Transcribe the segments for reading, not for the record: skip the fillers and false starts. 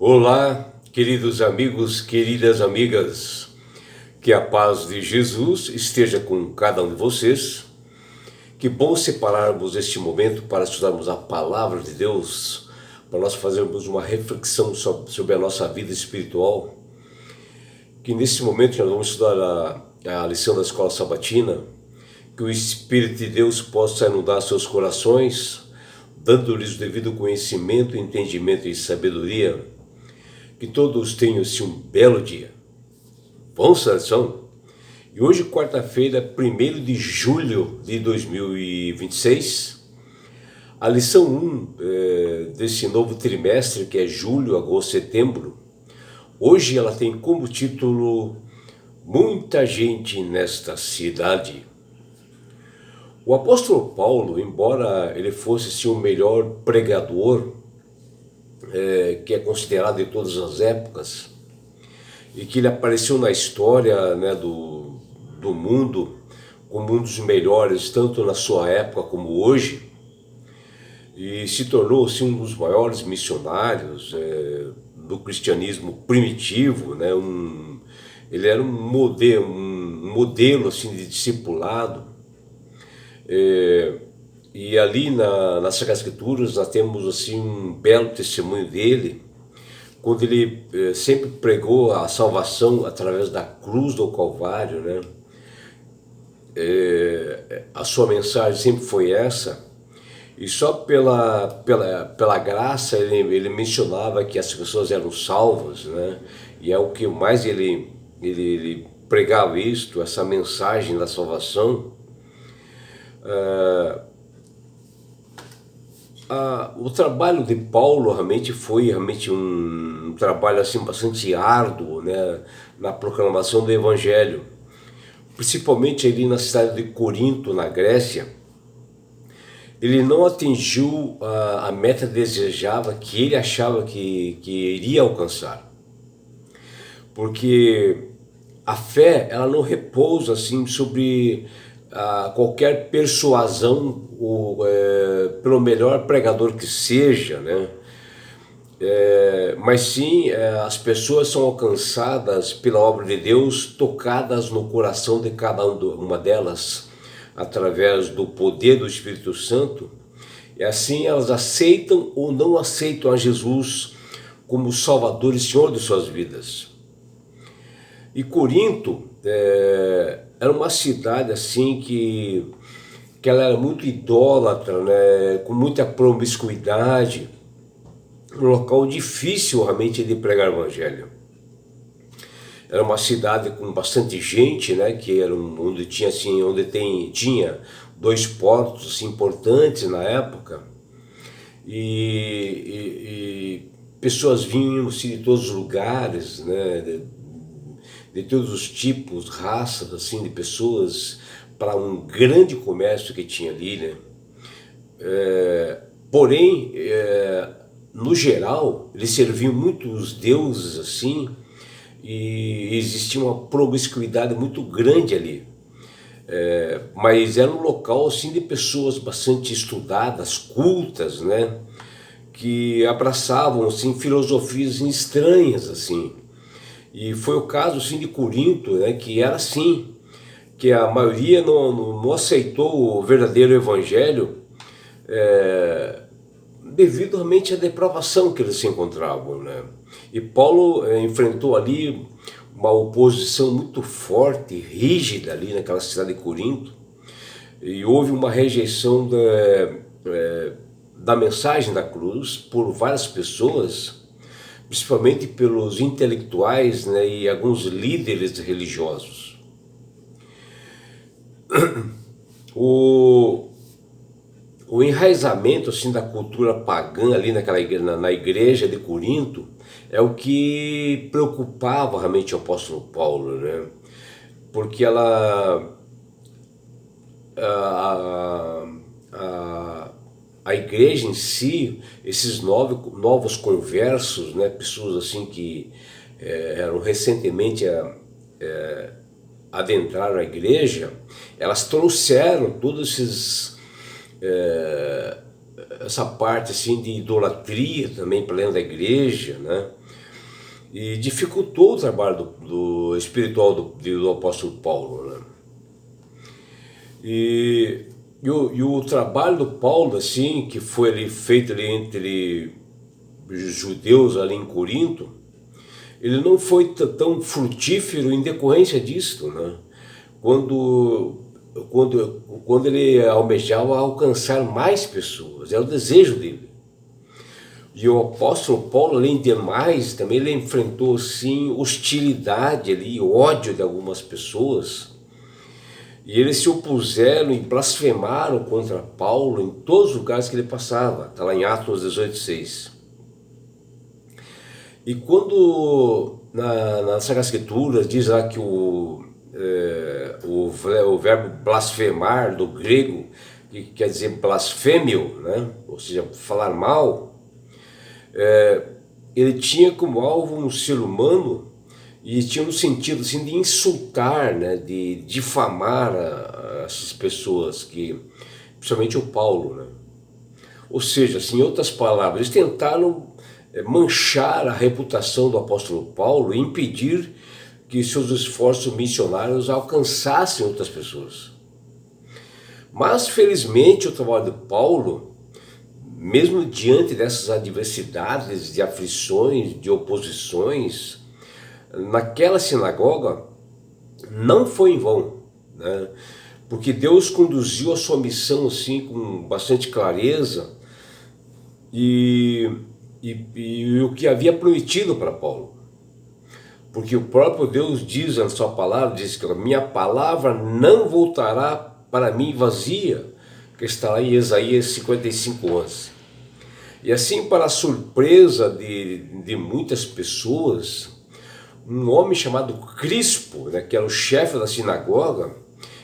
Olá, queridos amigos, queridas amigas, que a paz de Jesus esteja com cada um de vocês. Que bom separarmos este momento para estudarmos a palavra de Deus, para nós fazermos uma reflexão sobre a nossa vida espiritual. Que nesse momento nós vamos estudar a lição da escola sabatina, que o Espírito de Deus possa inundar seus corações, dando-lhes o devido conhecimento, entendimento e sabedoria. Que todos tenham um belo dia. Vamos à lição? E hoje, quarta-feira, 1º de julho de 2026, a lição 1 desse novo trimestre, que é julho, agosto, setembro, hoje ela tem como título Muita Gente Nesta Cidade. O apóstolo Paulo, embora ele fosse o melhor pregador, que é considerado de todas as épocas, e que ele apareceu na história, né, do mundo como um dos melhores, tanto na sua época como hoje, e se tornou assim, um dos maiores missionários do cristianismo primitivo, né? Ele era um modelo assim, de discipulado. E ali nas Sagradas Escrituras nós temos assim, um belo testemunho dele, quando ele sempre pregou a salvação através da cruz do Calvário, né? A sua mensagem sempre foi essa, e só pela graça ele mencionava que as pessoas eram salvas, né? E é o que mais ele pregava isto, essa mensagem da salvação. O trabalho de Paulo realmente foi um trabalho assim, bastante árduo, né, na proclamação do Evangelho, principalmente ali na cidade de Corinto, na Grécia. Ele não atingiu a meta desejada que ele achava que iria alcançar, porque a fé ela não repousa assim sobre qualquer persuasão, pelo melhor pregador que seja, né? Mas sim, as pessoas são alcançadas pela obra de Deus, tocadas no coração de cada uma delas, através do poder do Espírito Santo, e assim elas aceitam ou não aceitam a Jesus como Salvador e Senhor de suas vidas. E Corinto era uma cidade assim que ela era muito idólatra, né, com muita promiscuidade, um local difícil realmente de pregar o evangelho. Era uma cidade com bastante gente, né, que era onde tinha assim, tinha 2 portos assim, importantes na época, e pessoas vinham assim, de todos os lugares, né, de todos os tipos, raças assim, de pessoas, para um grande comércio que tinha ali, né? Porém, no geral, eles serviam muitos deuses assim, e existia uma promiscuidade muito grande ali. Mas era um local assim, de pessoas bastante estudadas, cultas, né? Que abraçavam assim, filosofias estranhas assim. E foi o caso assim, de Corinto, né? Que era assim, que a maioria não aceitou o verdadeiro evangelho, devido realmente à depravação que eles se encontravam, né? E Paulo enfrentou ali uma oposição muito forte, rígida ali naquela cidade de Corinto, e houve uma rejeição da mensagem da cruz por várias pessoas, principalmente pelos intelectuais, né, e alguns líderes religiosos. O enraizamento assim, da cultura pagã ali na igreja de Corinto é o que preocupava realmente o apóstolo Paulo, né? Porque a igreja em si, esses novos conversos, né, pessoas assim que eram recentemente adentraram a igreja, elas trouxeram todos essa parte assim de idolatria também para dentro da igreja, né? E dificultou o trabalho do espiritual do apóstolo Paulo, né? E o trabalho do Paulo, assim, que foi ali feito ali entre judeus ali em Corinto, ele não foi tão frutífero em decorrência disto, né? Quando, quando ele almejava alcançar mais pessoas, era o desejo dele. E o apóstolo Paulo, além de mais, também ele enfrentou, sim, hostilidade ali, ódio de algumas pessoas. E eles se opuseram e blasfemaram contra Paulo em todos os lugares que ele passava. Está lá em Atos 18:6. E quando nas Sagradas Escrituras diz lá que o verbo blasfemar do grego, que quer dizer blasfêmio, né? Ou seja, falar mal, ele tinha como alvo um ser humano e tinha no sentido assim, de insultar, né? De difamar essas pessoas, principalmente o Paulo, né? Ou seja, assim, em outras palavras, eles tentaram manchar a reputação do apóstolo Paulo e impedir que seus esforços missionários alcançassem outras pessoas. Mas, felizmente, o trabalho de Paulo, mesmo diante dessas adversidades, de aflições, de oposições, naquela sinagoga, não foi em vão, né? Porque Deus conduziu a sua missão assim com bastante clareza e o que havia prometido para Paulo. Porque o próprio Deus diz na sua palavra, diz que a minha palavra não voltará para mim vazia, que está lá em Isaías 55:11. E assim, para a surpresa de muitas pessoas, um homem chamado Crispo, né, que era o chefe da sinagoga,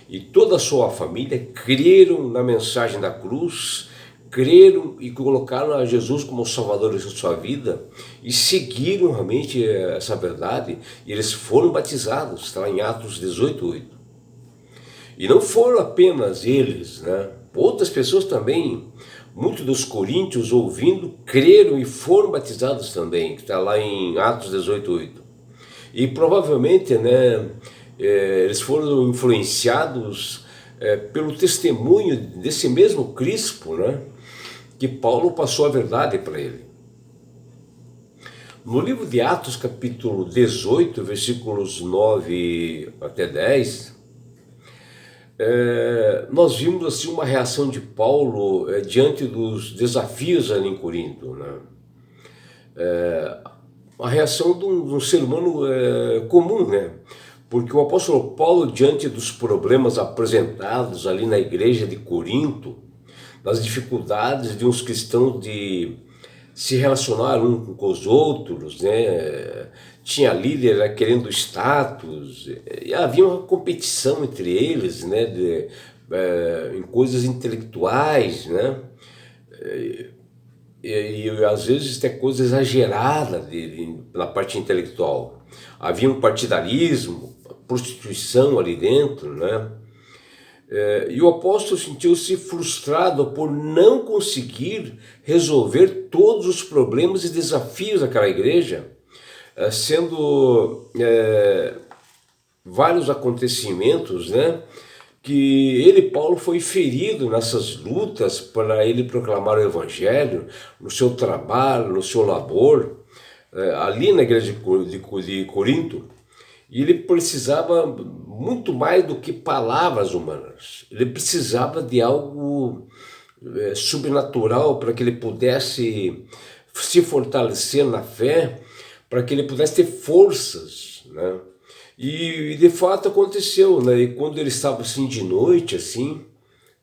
e toda a sua família creram na mensagem da cruz, creram e colocaram a Jesus como Salvador de sua vida e seguiram realmente essa verdade, e eles foram batizados, está lá em Atos 18:8. E não foram apenas eles, né? Outras pessoas também, muitos dos coríntios ouvindo, creram e foram batizados também, que está lá em Atos 18:8. E provavelmente, né, eles foram influenciados pelo testemunho desse mesmo Crispo, né, que Paulo passou a verdade para ele. No livro de Atos, capítulo 18, versículos 9 até 10, nós vimos assim uma reação de Paulo diante dos desafios ali em Corinto, né? A reação de um ser humano comum, né? Porque o apóstolo Paulo, diante dos problemas apresentados ali na igreja de Corinto, das dificuldades de uns cristãos de se relacionar um com os outros, né? Tinha líder querendo status, e havia uma competição entre eles, né? Em coisas intelectuais, né? E às vezes até coisa exagerada na parte intelectual. Havia um partidarismo, prostituição ali dentro, né? E o apóstolo sentiu-se frustrado por não conseguir resolver todos os problemas e desafios daquela igreja, sendo vários acontecimentos, né? Que ele, Paulo, foi ferido nessas lutas para ele proclamar o evangelho, no seu trabalho, no seu labor, ali na igreja de Corinto. E ele precisava muito mais do que palavras humanas. Ele precisava de algo sobrenatural para que ele pudesse se fortalecer na fé, para que ele pudesse ter forças, né? E de fato aconteceu, né? E quando ele estava assim de noite, assim,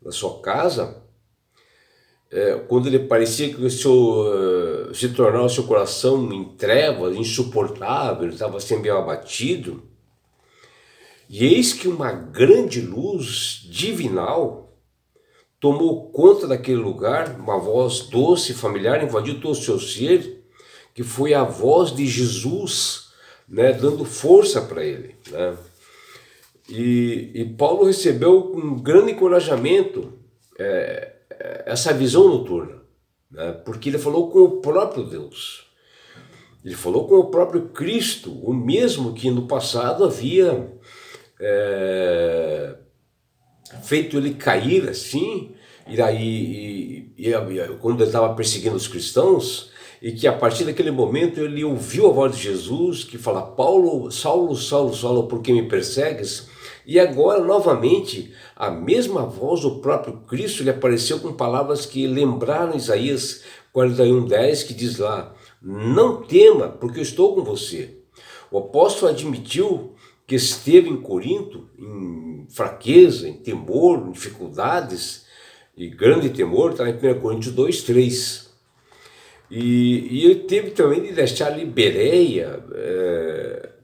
na sua casa, quando ele parecia que se tornava o seu coração em trevas, insuportável, ele estava assim meio abatido, e eis que uma grande luz divinal tomou conta daquele lugar, uma voz doce e familiar invadiu todo o seu ser, que foi a voz de Jesus, né, dando força para ele, né? E Paulo recebeu com grande encorajamento essa visão noturna. né? Porque ele falou com o próprio Deus. Ele falou com o próprio Cristo, o mesmo que no passado havia feito ele cair assim, quando ele estava perseguindo os cristãos, e que a partir daquele momento ele ouviu a voz de Jesus que fala: Paulo, Saulo, Saulo, Saulo, por que me persegues? E agora novamente a mesma voz do próprio Cristo lhe apareceu com palavras que lembraram Isaías 41:10, que diz lá: não tema, porque eu estou com você. O apóstolo admitiu que esteve em Corinto em fraqueza, em temor, em dificuldades, e grande temor, está em 1 Coríntios 2:3. E ele teve também de deixar ali Bereia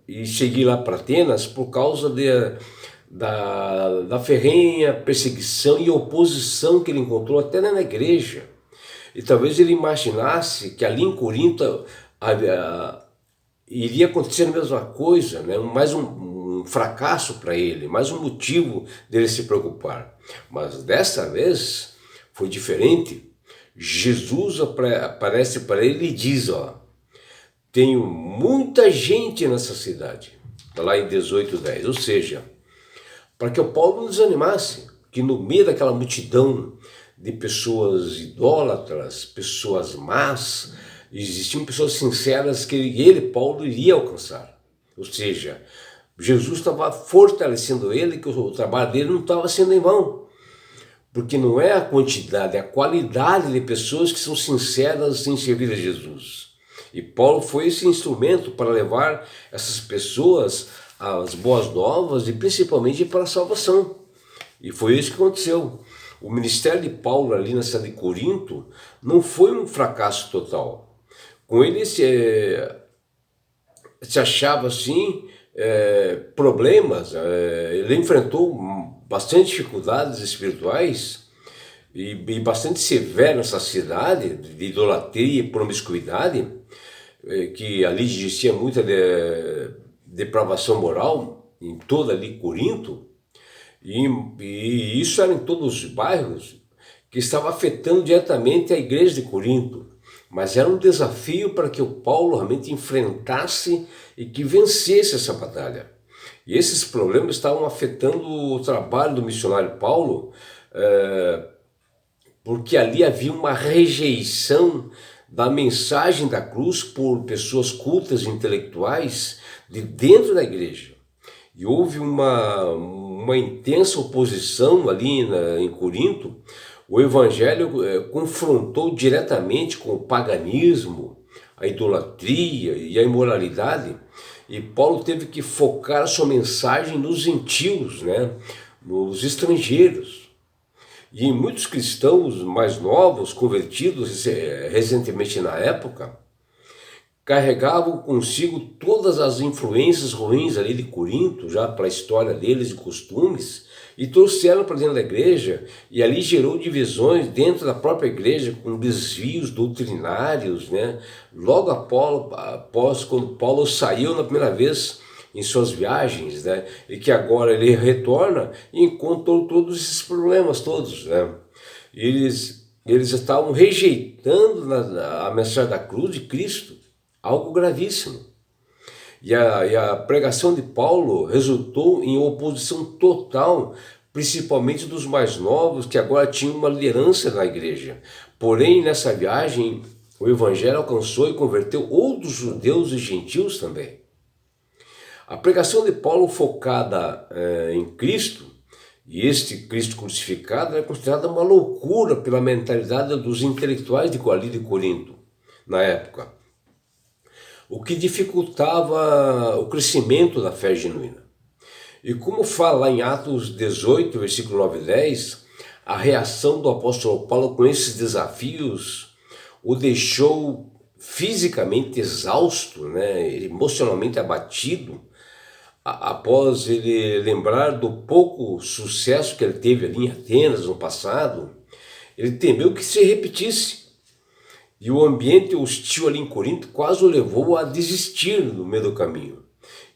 e seguir lá para Atenas por causa da ferrenha perseguição e oposição que ele encontrou até na igreja. E talvez ele imaginasse que ali em Corinto iria acontecer a mesma coisa, né? Mais um fracasso para ele, mais um motivo dele se preocupar. Mas dessa vez foi diferente. Jesus aparece para ele e diz: ó, tenho muita gente nessa cidade. Está lá em 18:10. Ou seja, para que o Paulo não desanimasse, que no meio daquela multidão de pessoas idólatras, pessoas más, existiam pessoas sinceras que ele, Paulo, iria alcançar. Ou seja, Jesus estava fortalecendo ele, que o trabalho dele não estava sendo em vão. Porque não é a quantidade, é a qualidade de pessoas que são sinceras em servir a Jesus. E Paulo foi esse instrumento para levar essas pessoas às boas novas e principalmente para a salvação. E foi isso que aconteceu. O ministério de Paulo ali na cidade de Corinto não foi um fracasso total. Com ele se achava assim problemas, ele enfrentou bastante dificuldades espirituais e bastante severo nessa cidade de idolatria e promiscuidade, que ali existia muita depravação moral em toda ali Corinto, e isso era em todos os bairros, que estava afetando diretamente a igreja de Corinto. Mas era um desafio para que o Paulo realmente enfrentasse e que vencesse essa batalha. E esses problemas estavam afetando o trabalho do missionário Paulo, porque ali havia uma rejeição da mensagem da cruz por pessoas cultas e intelectuais de dentro da igreja. E houve uma intensa oposição ali em Corinto. O evangelho confrontou diretamente com o paganismo, a idolatria e a imoralidade, e Paulo teve que focar a sua mensagem nos gentios, né? Nos estrangeiros. E muitos cristãos mais novos, convertidos recentemente na época, carregavam consigo todas as influências ruins ali de Corinto, já para a história deles e costumes, e trouxeram para dentro da igreja, e ali gerou divisões dentro da própria igreja, com desvios doutrinários, né? Logo após quando Paulo saiu na primeira vez em suas viagens, né? E que agora ele retorna e encontrou todos esses problemas todos, né? Eles estavam rejeitando a mensagem da cruz de Cristo, algo gravíssimo. E a pregação de Paulo resultou em oposição total, principalmente dos mais novos, que agora tinham uma liderança na igreja. Porém, nessa viagem, o evangelho alcançou e converteu outros judeus e gentios também. A pregação de Paulo focada em Cristo, e este Cristo crucificado, é considerada uma loucura pela mentalidade dos intelectuais de Corinto, na época, o que dificultava o crescimento da fé genuína. E como fala lá em Atos 18, versículo 9 e 10, a reação do apóstolo Paulo com esses desafios o deixou fisicamente exausto, né, emocionalmente abatido, após ele lembrar do pouco sucesso que ele teve ali em Atenas no passado. Ele temeu que se repetisse. E o ambiente hostil ali em Corinto quase o levou a desistir no meio do caminho.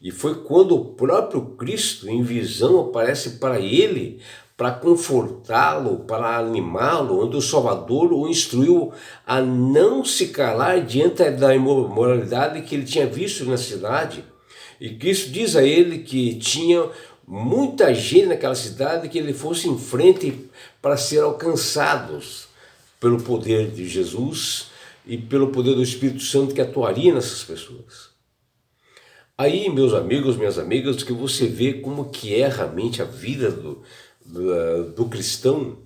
E foi quando o próprio Cristo, em visão, aparece para ele, para confortá-lo, para animá-lo, onde o Salvador o instruiu a não se calar diante da imoralidade que ele tinha visto na cidade. E Cristo diz a ele que tinha muita gente naquela cidade, que ele fosse em frente para ser alcançados pelo poder de Jesus e pelo poder do Espírito Santo que atuaria nessas pessoas. Aí, meus amigos, minhas amigas, que você vê como que é realmente a vida do cristão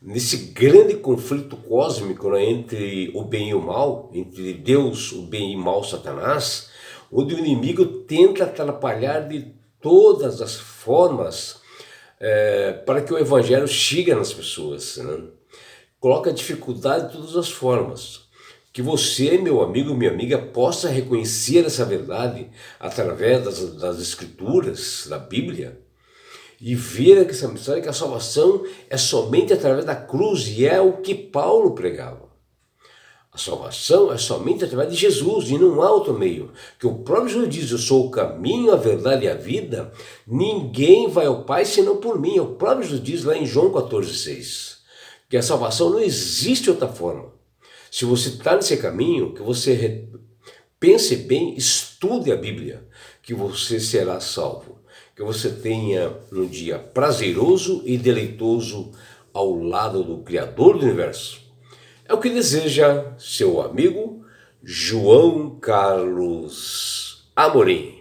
nesse grande conflito cósmico, né, entre o bem e o mal, entre Deus, o bem e o mal, Satanás, onde o inimigo tenta atrapalhar de todas as formas para que o evangelho chegue nas pessoas, né? Coloca dificuldade de todas as formas. Que você, meu amigo, minha amiga, possa reconhecer essa verdade através das escrituras, da Bíblia, e ver que essa mensagem, que a salvação é somente através da cruz, e é o que Paulo pregava. A salvação é somente através de Jesus, e não há outro meio. Que o próprio Jesus diz: eu sou o caminho, a verdade e a vida, ninguém vai ao Pai senão por mim. O próprio Jesus diz lá em João 14,6, que a salvação não existe outra forma. Se você está nesse caminho, que você pense bem, estude a Bíblia, que você será salvo. Que você tenha um dia prazeroso e deleitoso ao lado do Criador do Universo. É o que deseja seu amigo João Carlos Amorim.